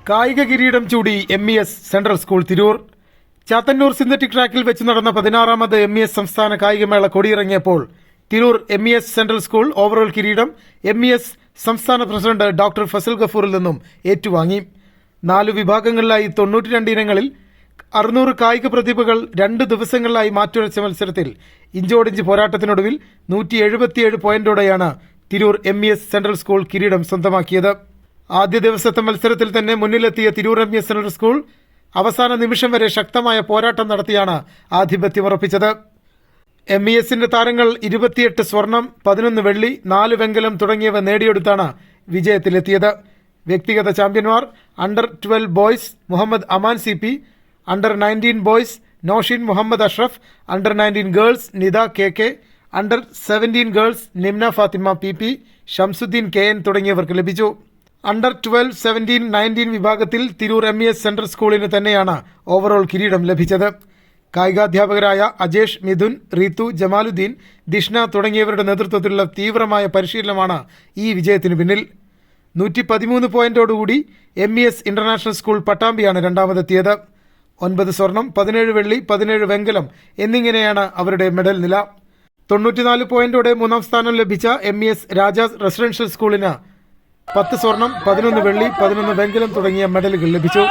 കായിക കിരീടം ചൂടി MES central school Tirur. Chathannoor synthetic ട്രാക്കിൽ വെച്ച് നടന്ന 16ാമത് MES സംസ്ഥാന കായികമേള കൊടിയിറങ്ങിയപ്പോൾ Tirur MES central school overall കിരീടം MES സംസ്ഥാന പ്രസിഡന്റ് ഡോക്ടർ ഫസൽ ഗഫൂറിൽ നിന്നും ഏറ്റുവാങ്ങി. 4 വിഭാഗങ്ങളിലായി 92 ഇനങ്ങളിൽ 600 കായിക പ്രതിഭകൾ 2 ദിവസങ്ങളിലായി മാറ്റുരച്ച മത്സരത്തിൽ ഇഞ്ചോടിഞ്ച് പോരാട്ടത്തിനൊടുവിൽ 177 പോയിന്റോടെയാണ് തിരൂർ MES സെൻട്രൽ സ്കൂൾ കിരീടം സ്വന്തമാക്കിയത്. ആദ്യ ദിവസത്തെ മത്സരത്തിൽ തന്നെ മുന്നിലെത്തിയ തിരൂർ MES സെൻട്രൽ സ്കൂൾ അവസാന നിമിഷം വരെ ശക്തമായ പോരാട്ടം നടത്തിയാണ് ആധിപത്യമുറപ്പിച്ചത്. MESന്റെ താരങ്ങൾ 28 സ്വർണം, 11 വെള്ളി, 4 വെങ്കലം തുടങ്ങിയവ നേടിയെടുത്താണ് വിജയത്തിലെത്തിയത്. വ്യക്തിഗത ചാമ്പ്യന്മാർ under 12 boys Muhammad Aman CP, under 19 boys Noshin Muhammad Ashraf, under 19 girls Nitha KK, under 17 girls Nimna Fathima PP, Shamsudheen KN തുടങ്ങിയവർക്ക് ലഭിച്ചു. അണ്ടർ 12, 17, 19 വിഭാഗത്തിൽ തിരൂർ MES സെൻട്രൽ സ്കൂളിന് തന്നെയാണ് ഓവറോൾ കിരീടം ലഭിച്ചത്. കായികാധ്യാപകരായ അജേഷ്, മിഥുൻ, റീതു, ജമാലുദ്ദീൻ, ദിഷ്ന തുടങ്ങിയവരുടെ നേതൃത്വത്തിലുള്ള തീവ്രമായ പരിശീലനമാണ് ഈ വിജയത്തിനു പിന്നിൽ. 113 പോയിന്റോടുകൂടി MES ഇന്റർനാഷണൽ സ്കൂൾ പട്ടാമ്പിയാണ് രണ്ടാമതെത്തിയത്. 9 സ്വർണം, 17 വെള്ളി, 17 വെങ്കലം എന്നിങ്ങനെയാണ് അവരുടെ മെഡൽ നില. 94 പോയിന്റോടെ 3ാം സ്ഥാനം ലഭിച്ച MES രാജാസ് റെസിഡൻഷ്യൽ സ്കൂളിന് 10 സ്വർണം, 11 വെള്ളി, 11 വെങ്കലം തുടങ്ങിയ മെഡലുകൾ ലഭിച്ചു.